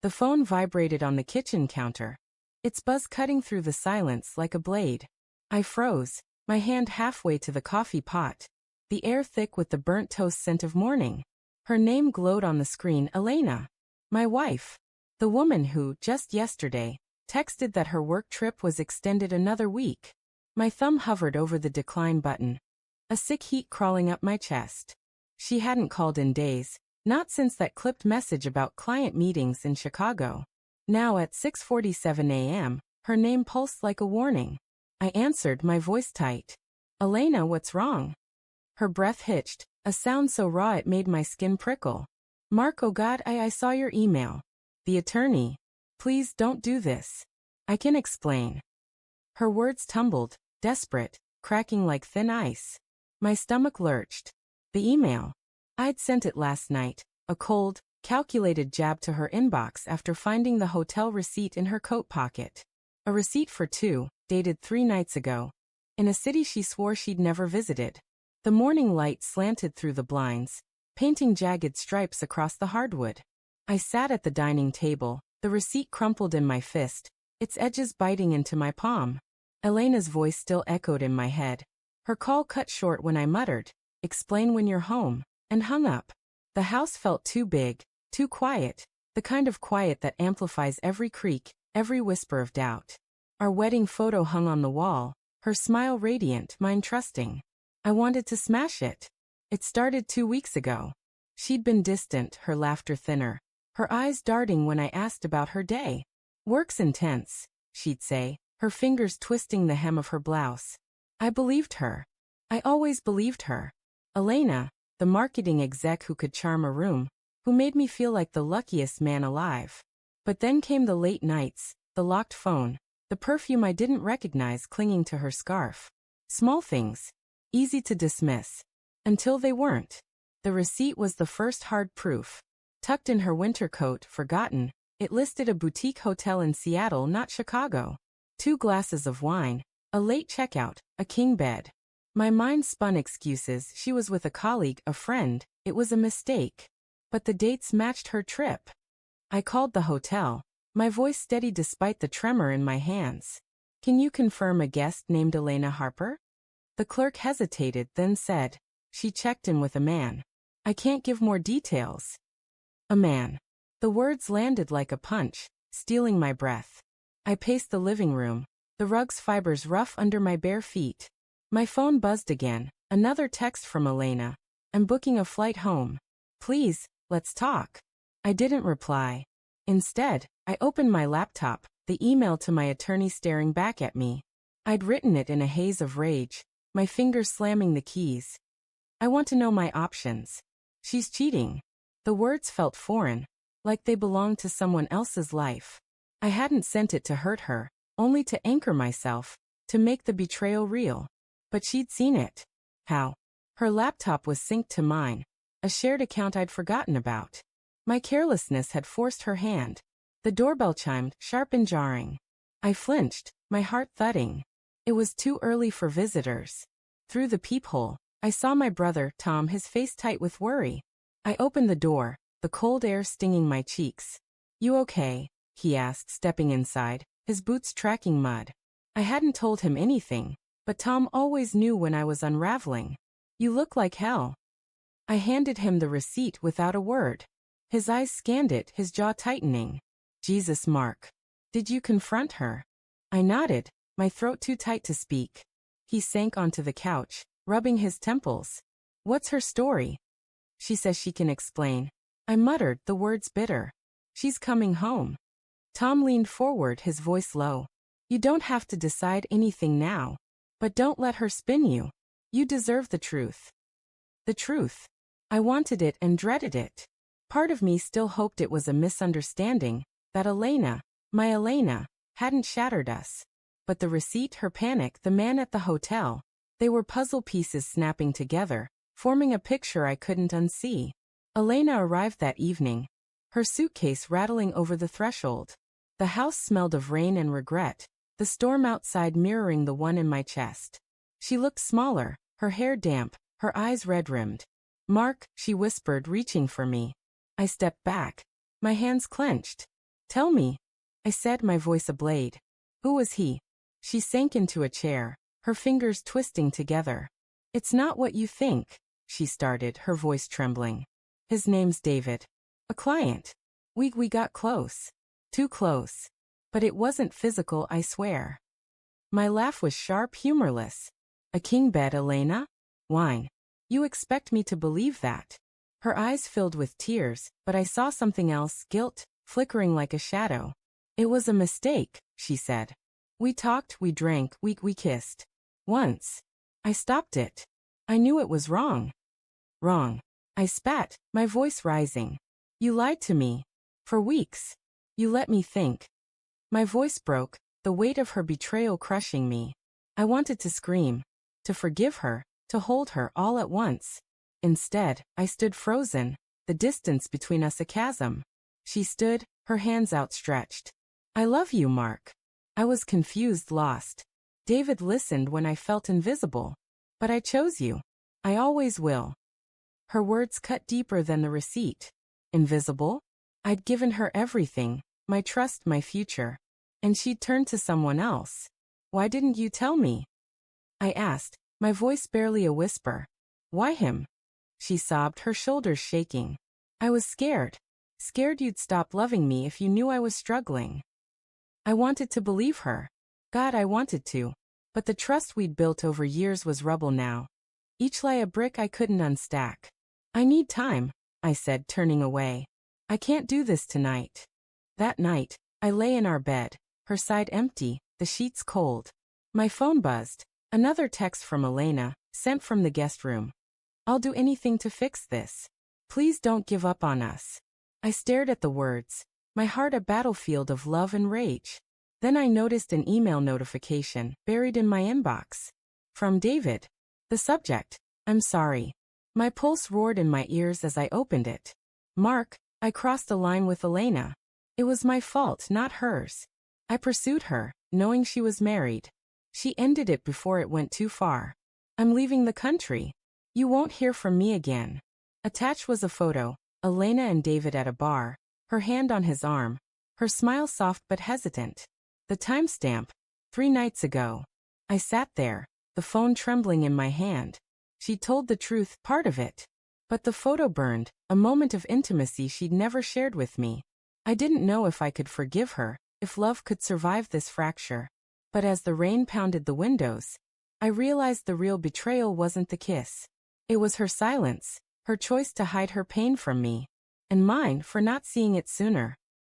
The phone vibrated on the kitchen counter, its buzz cutting through the silence like a blade. I froze, my hand halfway to the coffee pot, the air thick with the burnt toast scent of morning. Her name glowed on the screen, Elena. My wife. The woman who, just yesterday, texted that her work trip was extended another week. My thumb hovered over the decline button, a sick heat crawling up my chest. She hadn't called in days, not since that clipped message about client meetings in Chicago. Now at 6:47 a.m., her name pulsed like a warning. I answered, my voice tight. Elena, what's wrong? Her breath hitched, a sound so raw it made my skin prickle. Mark, oh God, I saw your email. The attorney. Please don't do this. I can explain. Her words tumbled, desperate, cracking like thin ice. My stomach lurched. The email. I'd sent it last night, a cold, calculated jab to her inbox after finding the hotel receipt in her coat pocket. A receipt for two, dated 3 nights ago, in a city she swore she'd never visited. The morning light slanted through the blinds, painting jagged stripes across the hardwood. I sat at the dining table, the receipt crumpled in my fist, its edges biting into my palm. Elena's voice still echoed in my head. Her call cut short when I muttered, "Explain when you're home," and hung up. The house felt too big, too quiet, the kind of quiet that amplifies every creak, every whisper of doubt. Our wedding photo hung on the wall, her smile radiant, mine trusting. I wanted to smash it. It started 2 weeks ago. She'd been distant, her laughter thinner, her eyes darting when I asked about her day. Work's intense, she'd say, her fingers twisting the hem of her blouse. I believed her. I always believed her. Elena, the marketing exec who could charm a room, who made me feel like the luckiest man alive. But then came the late nights, the locked phone, the perfume I didn't recognize clinging to her scarf. Small things, easy to dismiss, until they weren't. The receipt was the first hard proof. Tucked in her winter coat, forgotten, it listed a boutique hotel in Seattle, not Chicago. 2 glasses of wine, a late checkout, a king bed. My mind spun excuses. She was with a colleague, a friend. It was a mistake. But the dates matched her trip. I called the hotel, my voice steady despite the tremor in my hands. Can you confirm a guest named Elena Harper? The clerk hesitated, then said, she checked in with a man. I can't give more details. A man. The words landed like a punch, stealing my breath. I paced the living room, the rug's fibers rough under my bare feet. My phone buzzed again, another text from Elena. I'm booking a flight home. Please, let's talk. I didn't reply. Instead, I opened my laptop, the email to my attorney staring back at me. I'd written it in a haze of rage, my fingers slamming the keys. I want to know my options. She's cheating. The words felt foreign, like they belonged to someone else's life. I hadn't sent it to hurt her, only to anchor myself, to make the betrayal real. But she'd seen it. How? Her laptop was synced to mine, a shared account I'd forgotten about. My carelessness had forced her hand. The doorbell chimed, sharp and jarring. I flinched, my heart thudding. It was too early for visitors. Through the peephole, I saw my brother, Tom, his face tight with worry. I opened the door, the cold air stinging my cheeks. You okay? He asked, stepping inside, his boots tracking mud. I hadn't told him anything, but Tom always knew when I was unraveling. You look like hell. I handed him the receipt without a word. His eyes scanned it, his jaw tightening. Jesus, Mark. Did you confront her? I nodded, my throat too tight to speak. He sank onto the couch, rubbing his temples. What's her story? She says she can explain. I muttered, the words bitter. She's coming home. Tom leaned forward, his voice low. You don't have to decide anything now. But don't let her spin you. You deserve the truth. The truth. I wanted it and dreaded it. Part of me still hoped it was a misunderstanding, that Elena, my Elena, hadn't shattered us. But the receipt, her panic, the man at the hotel, they were puzzle pieces snapping together, forming a picture I couldn't unsee. Elena arrived that evening, her suitcase rattling over the threshold. The house smelled of rain and regret, the storm outside mirroring the one in my chest. She looked smaller, her hair damp, her eyes red-rimmed. Mark, she whispered, reaching for me. I stepped back, my hands clenched. Tell me, I said, my voice ablade. Who was he? She sank into a chair, her fingers twisting together. It's not what you think, she started, her voice trembling. His name's David. A client. We got close. Too close. But it wasn't physical, I swear. My laugh was sharp, humorless. A king bed, Elena? Wine. You expect me to believe that? Her eyes filled with tears, but I saw something else, guilt, flickering like a shadow. It was a mistake, she said. We talked, we drank, we kissed. Once. I stopped it. I knew it was wrong. Wrong. I spat, my voice rising. You lied to me. For weeks. You let me think. My voice broke, the weight of her betrayal crushing me. I wanted to scream, to forgive her, to hold her all at once. Instead, I stood frozen, the distance between us a chasm. She stood, her hands outstretched. I love you, Mark. I was confused, lost. David listened when I felt invisible. But I chose you. I always will. Her words cut deeper than the receipt. Invisible? I'd given her everything, my trust, my future. And she'd turned to someone else. Why didn't you tell me? I asked, my voice barely a whisper. Why him? She sobbed, her shoulders shaking. I was scared. Scared you'd stop loving me if you knew I was struggling. I wanted to believe her. God, I wanted to. But the trust we'd built over years was rubble now. Each lay a brick I couldn't unstack. I need time, I said, turning away. I can't do this tonight. That night, I lay in our bed, her side empty, the sheets cold. My phone buzzed. Another text from Elena, sent from the guest room. I'll do anything to fix this. Please don't give up on us. I stared at the words, my heart a battlefield of love and rage. Then I noticed an email notification, buried in my inbox. From David. The subject, I'm sorry. My pulse roared in my ears as I opened it. Mark, I crossed a line with Elena. It was my fault, not hers. I pursued her, knowing she was married. She ended it before it went too far. I'm leaving the country. You won't hear from me again. Attached was a photo, Elena and David at a bar, her hand on his arm, her smile soft but hesitant. The timestamp, 3 nights ago. I sat there, the phone trembling in my hand. She told the truth, part of it. But the photo burned, a moment of intimacy she'd never shared with me. I didn't know if I could forgive her, if love could survive this fracture. But as the rain pounded the windows, I realized the real betrayal wasn't the kiss. It was her silence, her choice to hide her pain from me. And mine for not seeing it sooner.